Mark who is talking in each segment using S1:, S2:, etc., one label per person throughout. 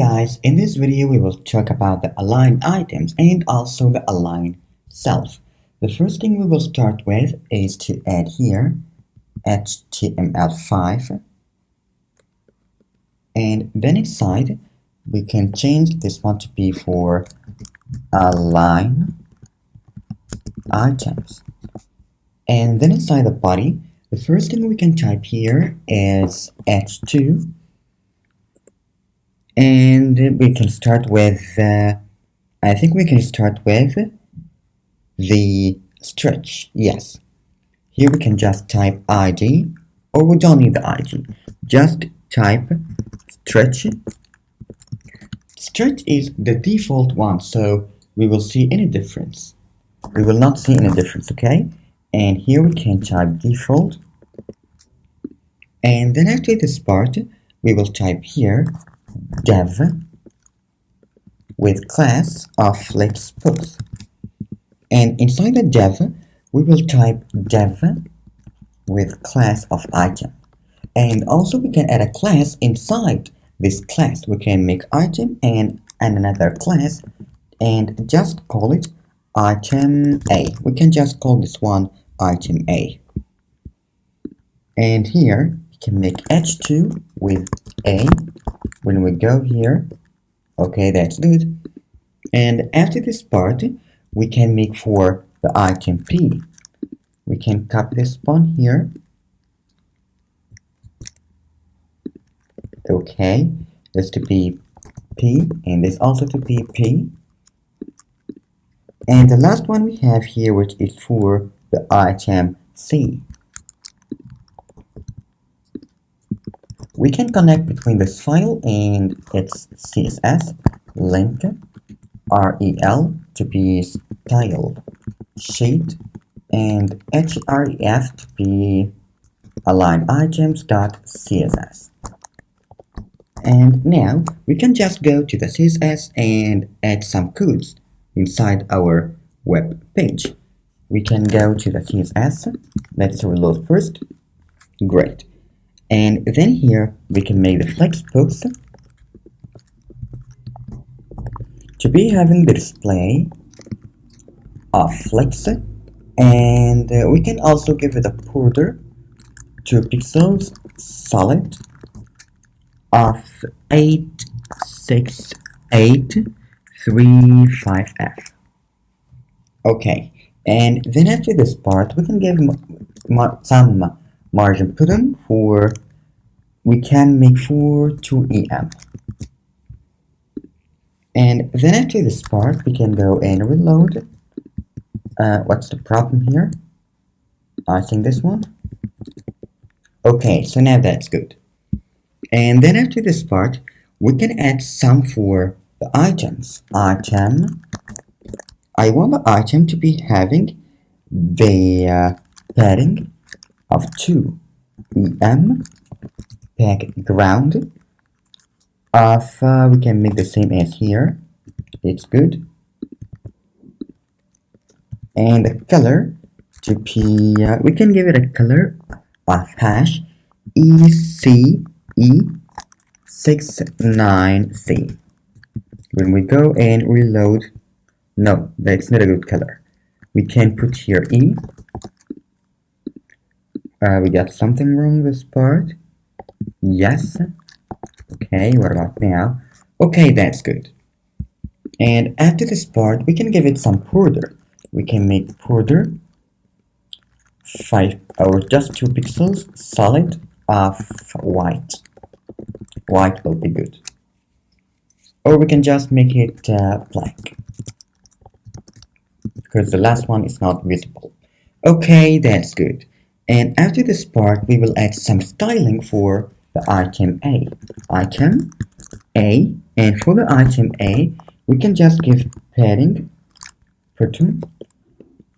S1: Guys, in this video we will talk about the align items and also the align self. The first thing we will start with is to add here HTML5, and then inside we can change this one to be for align items. And then inside the body, the first thing we can type here is h2, and we can start with I think we can start with the stretch. Yes, here we can just type id, or we don't need the id, just type stretch. Stretch is the default one, so we will see any difference. We will not see any difference, okay? And here we can type default, and then after this part we will type here dev with class of flexbox, and inside the dev we will type dev with class of item, and also we can add a class inside this class. We can make item and another class and just call it item A. We can just call this one item A, and here we can make h2 with A. When we go here, okay, that's good. And after this part we can make for the item P. We can copy this one here, okay, this to be P and this also to be P. And the last one we have here, which is for the item C. We can connect between this file and its CSS link rel to be style sheet, and href to be align items.css. And now we can just go to the CSS and add some codes inside our web page. We can go to the CSS. Let's reload first. Great. And then here we can make the flexbox to be having the display of flex, and we can also give it a border 2 pixels solid of 86835F. Okay, and then after this part we can give some margin button for, we can make for 2em. And then after this part we can go and reload. What's the problem here? I think this one. Okay, so now that's good. And then after this part we can add some for the items. Item, I want the item to be having the padding of 2em, background of we can make the same as here, it's good, and the color to be we can give it a color of hash ECE69C. When we go and reload, no, that's not a good color. We can put here E. We got something wrong with this part. Yes. Okay, what about now? Okay, that's good. And after this part we can give it some border. We can make border 5 or just 2 pixels solid of white. White will be good. Or we can just make it black, because the last one is not visible. Okay, that's good. And after this part we will add some styling for the item A. Item A, and for the item A we can just give padding pattern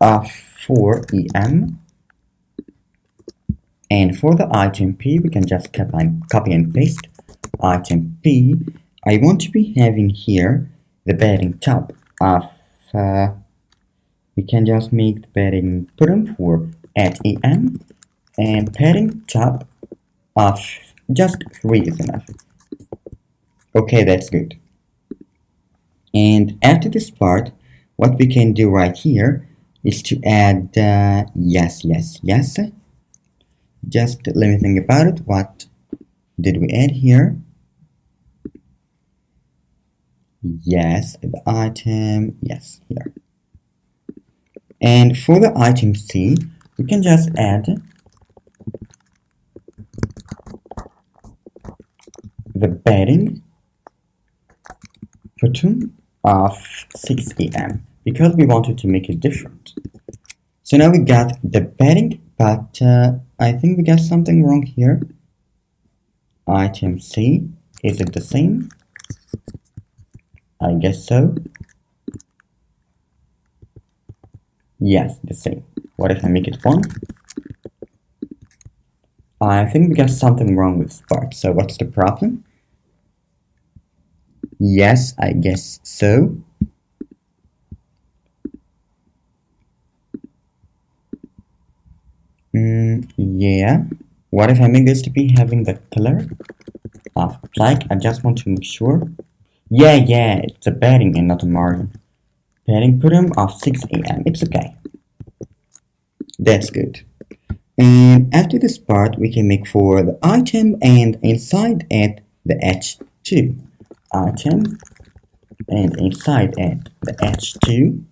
S1: of 4em, and for the item P we can just copy and paste item P. I want to be having here the padding top of we can just make the padding pattern for @em, and padding top of just 3 is enough. Okay, that's good. And after this part, what we can do right here is to add yes. Just let me think about it. What did we add here? Yes, the item, yes, here. And for the item C, we can just add the bedding button of 6 a.m. because we wanted to make it different. So now we got the bedding, but I think we got something wrong here. Item C, is it the same? I guess so. Yes, the same. What if I make it 1? I think we got something wrong with this part. So what's the problem? Yes, I guess so. Yeah. What if I make this to be having the color of black? I just want to make sure. Yeah, it's a padding and not a margin. Padding bottom of 6 a.m. It's okay. That's good. And after this part, we can make for the item and inside add the h2. Item and inside add the h2.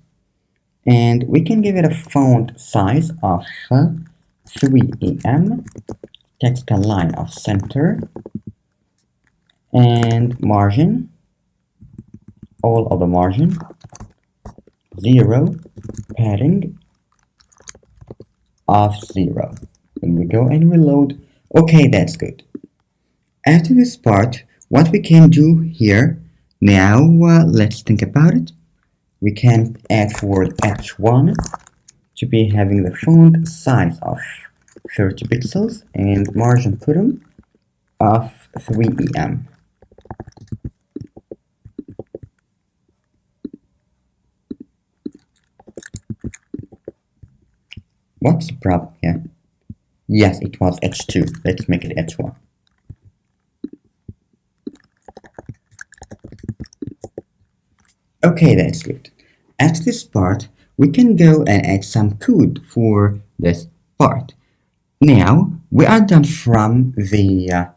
S1: And we can give it a font size of 3 em, text align of center, and margin, all of the margin, 0, padding of 0. When we go and reload, okay, that's good. After this part, what we can do here, now let's think about it. We can add for h1 to be having the font size of 30 pixels and margin bottom of 3 em. What's the problem here? Yes, it was h2. Let's make it h1. Okay, that's good. After this part, we can go and add some code for this part. Now, we are done from the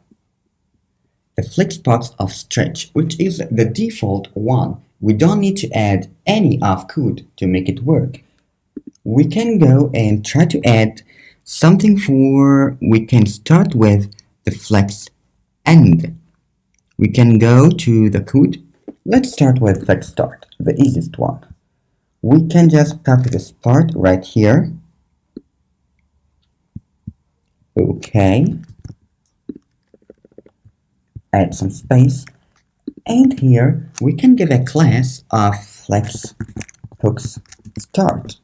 S1: flexbox of stretch, which is the default one. We don't need to add any of code to make it work. We can go and try to add something we can start with the flex end. We can go to the code. Let's start with flex start, the easiest one. We can just copy this part right here. Okay. Add some space. And here we can give a class of flex hooks start.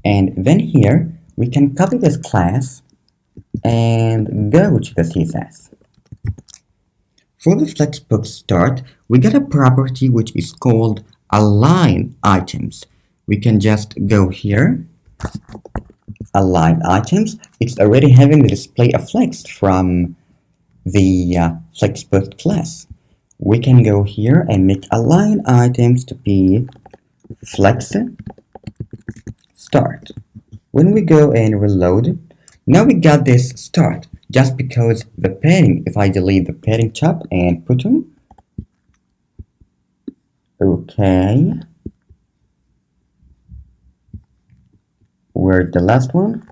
S1: And then here we can copy this class and go to the CSS. For the flexbox start, we got a property which is called align items. We can just go here, align items. It's already having the display of flex from the flexbox class. We can go here and make align items to be flex start. When we go and reload, now we got this start just because the padding, if I delete the padding top and bottom, okay, where's the last one?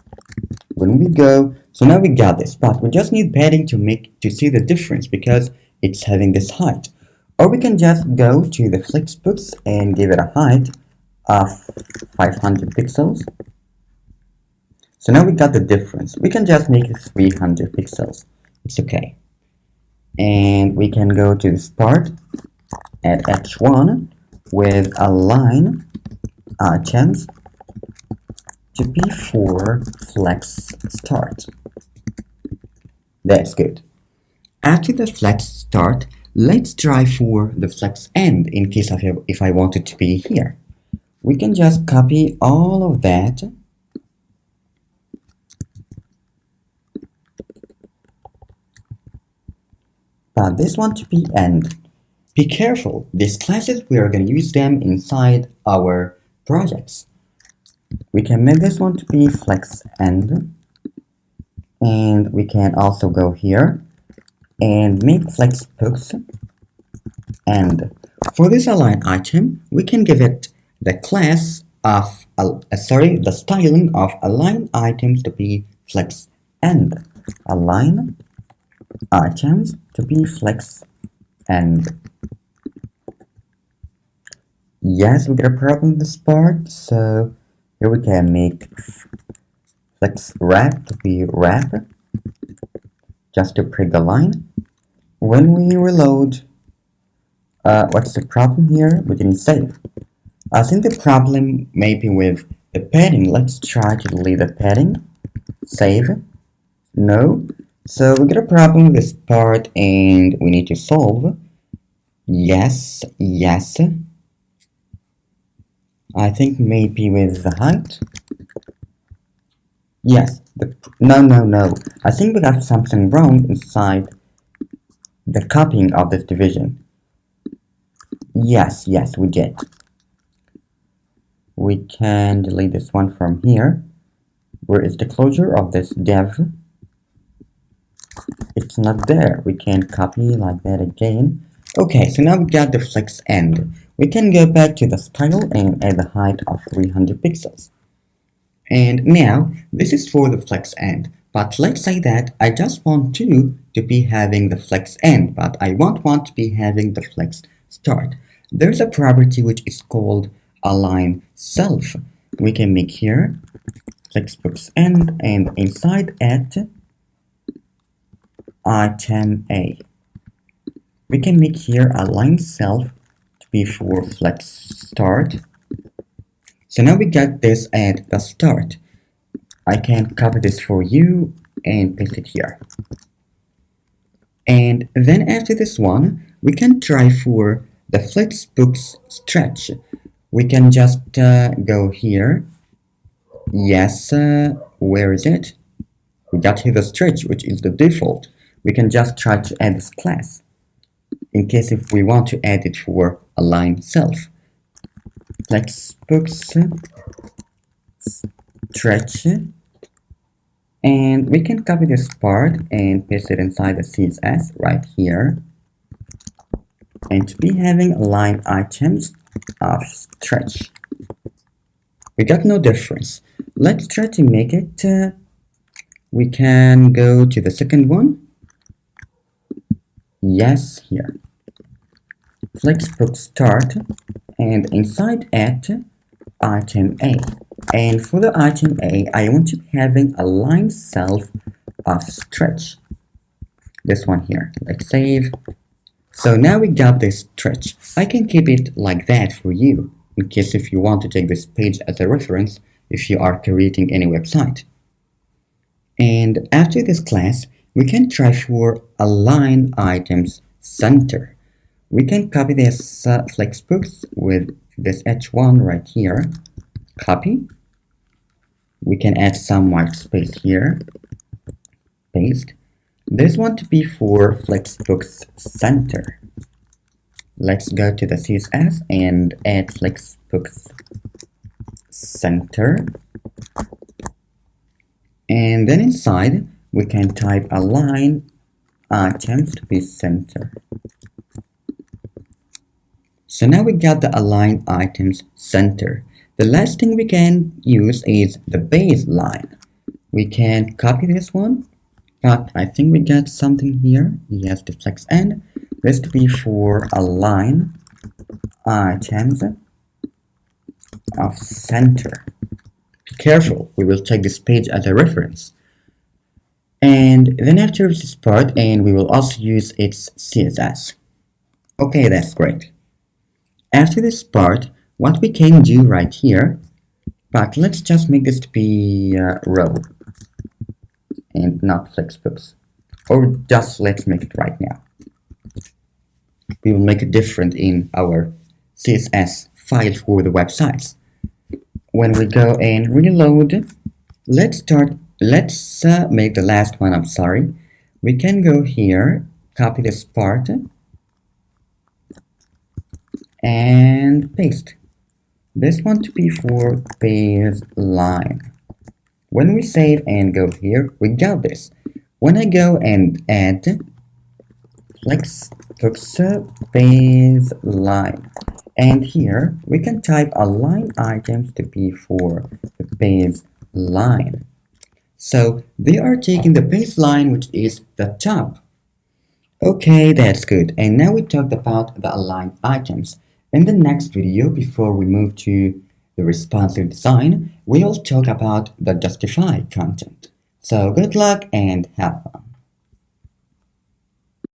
S1: When we go, so now we got this, but we just need padding to see the difference because it's having this height. Or we can just go to the flexbox and give it a height of 500 pixels. So now we got the difference. We can just make it 300 pixels. It's okay. And we can go to this part at h1 with align items to be for flex start. That's good. After the flex start, let's try for the flex end in case of if I want it to be here. We can just copy all of that but this one to be end. Be careful, these classes we are going to use them inside our projects. We can make this one to be flex end, and we can also go here and make flex books end. For this align item, we can give it the class of the styling of align items to be flex end. Align items to be flex end. Yes, we got a problem with this part, so here we can make flex wrap to be wrap, just to break the line. When we reload, what's the problem here? We didn't save. I think the problem may be with the padding. Let's try to delete the padding. Save. No. So we got a problem with this part and we need to solve. Yes, yes. I think maybe with the height. Yes. No. I think we got something wrong inside the copying of this division. Yes, we did. We can delete this one from here. Where is the closure of this div? It's not there. We can copy like that again. Okay, so now we got the flex end. We can go back to the style and add the height of 300 pixels. And now, this is for the flex end. But let's say that I just want to be having the flex end, but I won't want to be having the flex start. There's a property which is called align self. We can make here flexbox end and inside at item A. We can make here align self to be for flex start. So now we got this at the start. I can copy this for you and paste it here. And then after this one, we can try for the flexbox stretch. We can just go here. Yes, where is it? We got here the stretch, which is the default. We can just try to add this class in case if we want to add it for align self. Flexbox stretch, and we can copy this part and paste it inside the CSS right here, and to be having align items of stretch. We got no difference. Let's try to make it. We can go to the second one. Yes, here. Flexbox start, and inside at item A. And for the item A, I want to be having align self of stretch. This one here. Let's save. So now we got this stretch. I can keep it like that for you, in case if you want to take this page as a reference if you are creating any website. And after this class, we can try for align items center. We can copy this flexbox with this h1 right here. Copy. We can add some white space here. Paste. This one to be for flexbox center. Let's go to the CSS and add flexbox center. And then inside, we can type align items to be center. So now we got the align items center. The last thing we can use is the baseline. We can copy this one, but I think we got something here. Yes, the flex end. This to be for align items of center. Be careful, we will take this page as a reference. And then after this part, and we will also use its CSS. Okay, that's great. After this part, what we can do right here, but let's just make this to be row and not flexbox, or just let's make it right now. We will make it different in our CSS file for the websites. When we go and reload, let's make the last one. I'm sorry. We can go here copy this part and paste. This one to be for baseline. When we save and go here, we got this. When I go and add flex pixel baseline, and here we can type align items to be for the baseline. So they are taking the baseline, which is the top. Okay, that's good. And now we talked about the aligned items. In the next video, before we move to the responsive design, we'll talk about the justified content. So good luck and have fun.